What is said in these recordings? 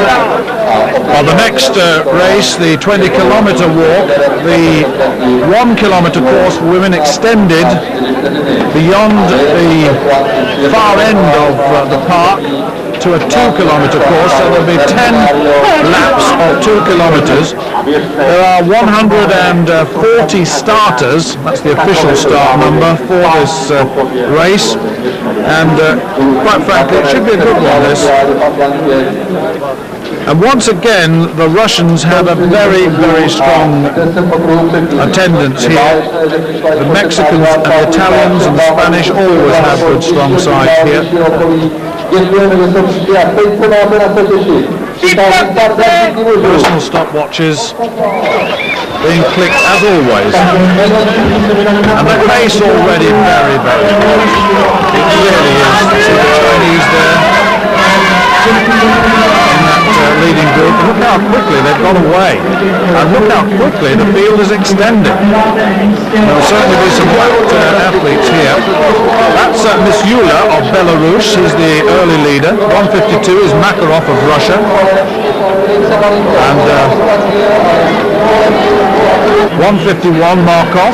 Well, the next race, the 20-kilometer walk, the 1-kilometer course for women extended beyond the far end of the park to a 2-kilometer course, so there'll be 10 laps of 2 kilometers. There are 140 starters, that's the official start number for this race, and quite frankly it should be a good one, this. And once again the Russians have a very, very strong attendance here. The Mexicans and the Italians and the Spanish always have good strong sides here. Personal stopwatches being clicked as always, and the pace already very, very good. It really is. See the Chinese there in that leading group. Look how quickly they've got away, and look how quickly the field is extending. There will certainly be some white athletes here. That's Miss Yula of Belarus. She's the early leader. 152 is Makarov of Russia, and 151 Markov.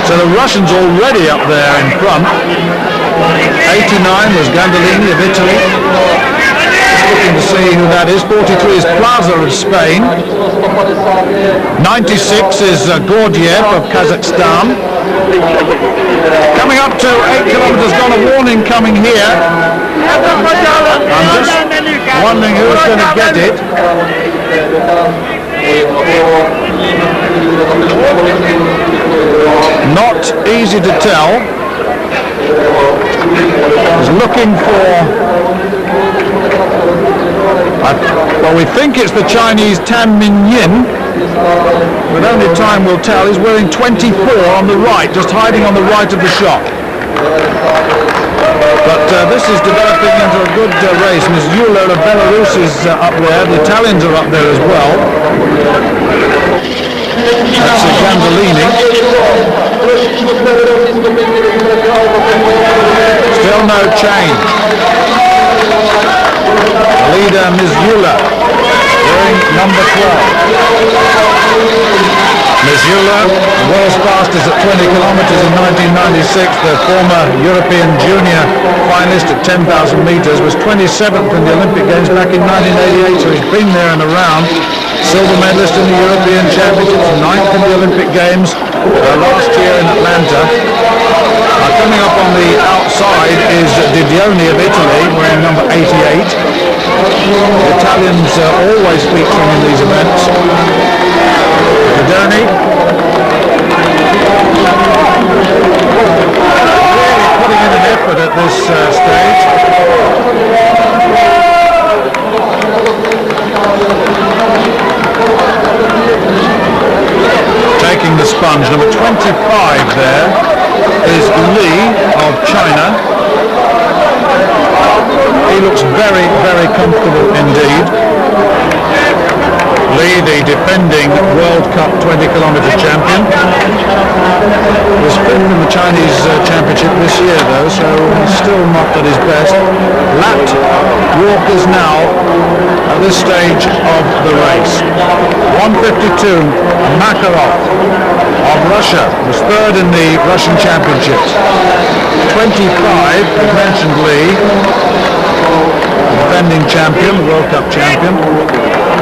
So the Russians already up there in front. 89 was Gandolini of Italy. Just looking to see who that is. 43 is Plaza of Spain. 96 is Gordiev of Kazakhstan. Coming up to 8 kilometers gone, a warning coming here. I'm just wondering who's going to get it. Not easy to tell. He's looking for, well, we think it's the Chinese Tan Minyin, but only time will tell. He's wearing 24 on the right, just hiding on the right of the shot. But this is developing into a good race. Ms. Yula of Belarus is up there. The Italians are up there as well. That's Gandolini. Still no change. Leader Ms. Yula wearing number 12. Ms. Yula, the world's fastest at 20 kilometers in 1996, the former European junior finalist at 10,000 meters, was 27th in the Olympic Games back in 1988, so he's been there and around. Silver medalist in the European Championships, 9th in the Olympic Games last year in Atlanta. Coming up on the outside is Didioni of Italy, wearing number 88. The Italians always featuring in these events. Didioni really putting in an effort at this stage. Taking the sponge, number 25 there is Li of China. He looks very, very comfortable indeed. Li, the defending World Cup 20-kilometer champion, was fifth in the Chinese championship this year though, so he's still not at his best. Lapped walkers now at this stage of the race. 152, Makarov of Russia was third in the Russian championships. 25, we mentioned Li, defending champion, the World Cup champion.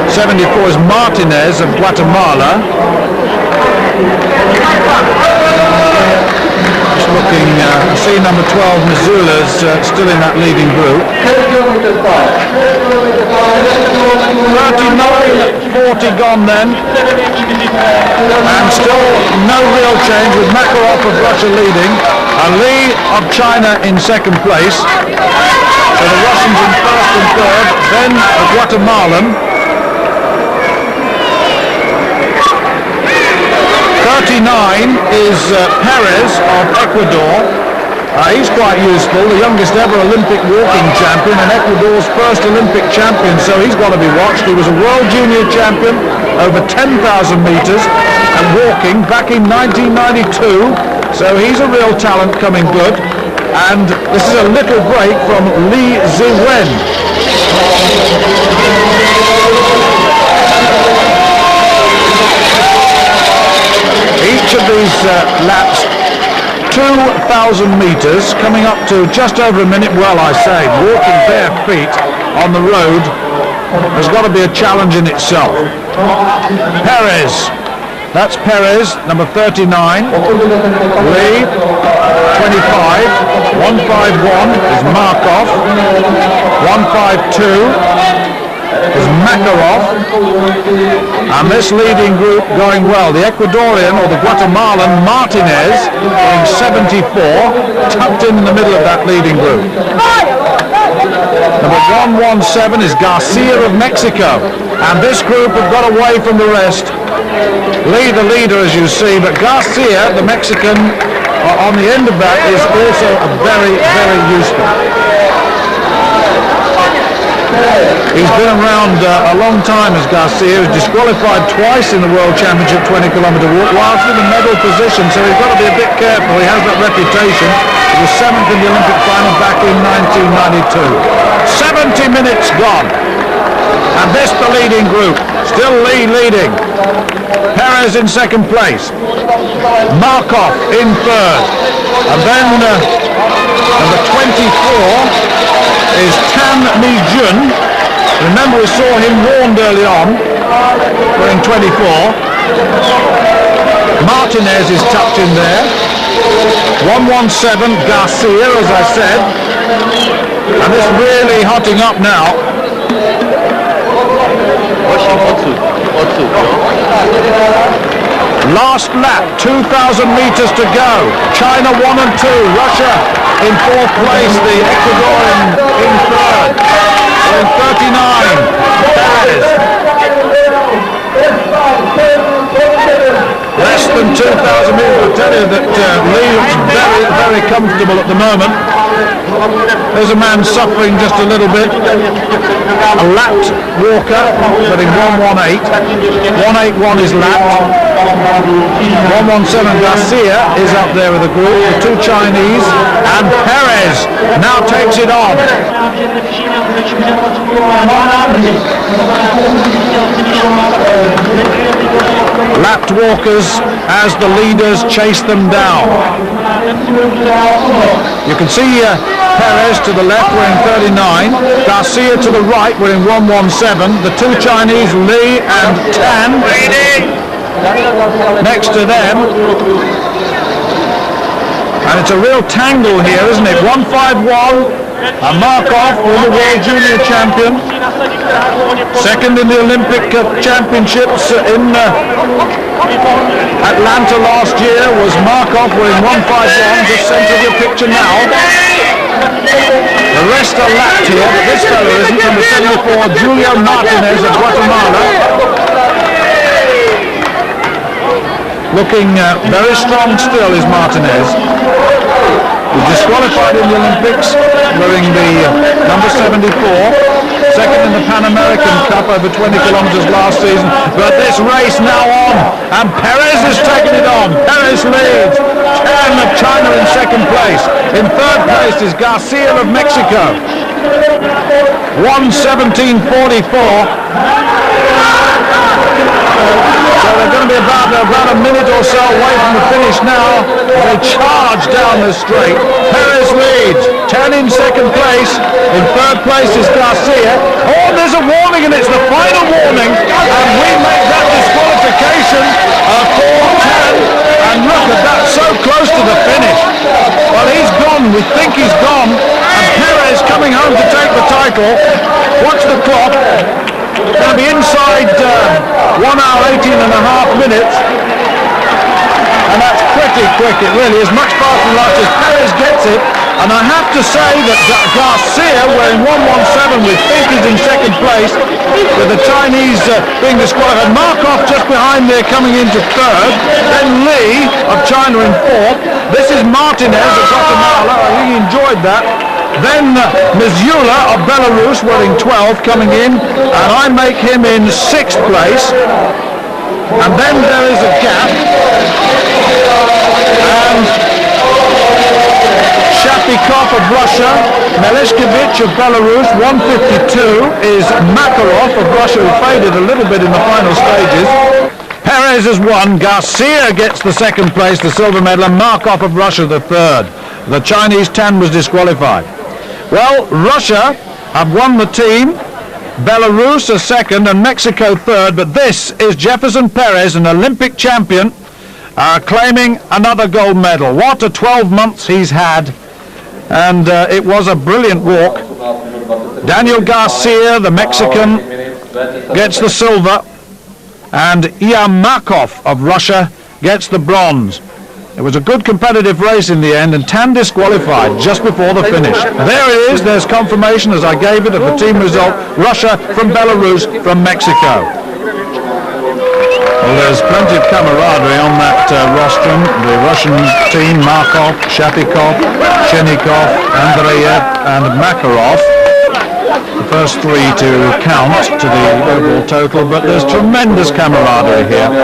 74 is Martinez of Guatemala. Just looking, see number 12, Missoula's still in that leading group. 39-40 gone then. And still no real change with Makarov of Russia leading. Li of China in second place. So the Russians in first and third, then the Guatemalan. 39 is Perez of Ecuador. He's quite useful, the youngest ever Olympic walking champion and Ecuador's first Olympic champion, so he's got to be watched. He was a world junior champion over 10,000 meters and walking back in 1992, so he's a real talent coming good. And this is a little break from Li Ziwen. 2,000 meters, coming up to just over a minute. Well, I say, walking bare feet on the road has got to be a challenge in itself. Perez. That's Perez, number 39. Lee, 25. 151 is Markov. 152 is Makarov. And this leading group going well. The Ecuadorian, or the Guatemalan, Martinez, in 74, tucked in the middle of that leading group. Number 117 is Garcia of Mexico. And this group have got away from the rest. Lee the leader, as you see, but Garcia, the Mexican, on the end of that is also a very, very useful. He's been around a long time as Garcia. He was disqualified twice in the World Championship 20-kilometer walk whilst in the medal position, so he's got to be a bit careful. He has that reputation. He was 7th in the Olympic final back in 1992. 70 minutes gone. And this the leading group. Still Lee leading. Perez in second place. Markov in third. And then number 24 is Tan Mi-jun. Remember, we saw him warned early on, wearing 24. Martinez is tucked in there. 117 Garcia, as I said. And it's really hotting up now. Last lap, 2,000 meters to go. China 1 and 2. Russia in fourth place. The Ecuadorian in third. In 39. Perez. Less than 2,000 meters. I'll tell you that Lee looks very, very comfortable at the moment. There's a man suffering just a little bit. A lapped Walker, but in 118. 181 is lapped. 117 Garcia is up there with the group. The two Chinese, and Perez now takes it on. Lapped walkers as the leaders chase them down. You can see Perez to the left wearing 39, Garcia to the right wearing 117, the two Chinese, Lee and Tan, next to them. And it's a real tangle here, isn't it? 151. Markov, former world junior champion, second in the Olympic championships in Atlanta last year, was Markov wearing 151, just centre of your picture now. The rest are lapped here, but this fellow isn't. Number 74, Julio Martinez of Guatemala. Looking very strong still is Martinez. He's disqualified in the Olympics, wearing the number 74, second in the Pan American Cup over 20 kilometers last season. But this race now on, and Perez is taking it on. Perez leads. Tan of China in second place. In third place is Garcia of Mexico. 1:17.44. So they're going to be about a minute or so away from the finish now. They charge down the straight. Perez leads. Tan in second place. In third place is Garcia. Oh, there's a warning, and it's the final warning. And we make that disqualification for Tan. And look at that, so close to the finish. Well, he's gone. We think he's gone. And Perez coming home to take the title. Watch the clock. It's going to be inside 1 hour 18 and a half minutes, and that's pretty quick. It really is, much faster than last year. Perez gets it, and I have to say that Garcia wearing 117, we think he's in second place, with the Chinese being disqualified. Markov just behind there coming into third, then Lee of China in fourth. This is Martinez of Guatemala. I really enjoyed that. Then Mizula of Belarus wearing 12 coming in, and I make him in 6th place. And then there is a gap, and Shapikov of Russia, Meleshkevich of Belarus, 152 is Makarov of Russia, who faded a little bit in the final stages. Perez has won, Garcia gets the second place, the silver medal, and Markov of Russia the third. The Chinese 10 was disqualified. Well, Russia have won the team, Belarus a second and Mexico third, but this is Jefferson Perez, an Olympic champion, claiming another gold medal. What a 12 months he's had, and it was a brilliant walk. Daniel Garcia, the Mexican, gets the silver, and Yermakov of Russia gets the bronze. It was a good competitive race in the end, and Tan disqualified just before the finish. There it is, there's confirmation as I gave it of the team result. Russia from Belarus from Mexico. Well, there's plenty of camaraderie on that rostrum. The Russian team, Markov, Shapikov, Shenikov, Andreev and Makarov. The first three to count to the overall total, but there's tremendous camaraderie here.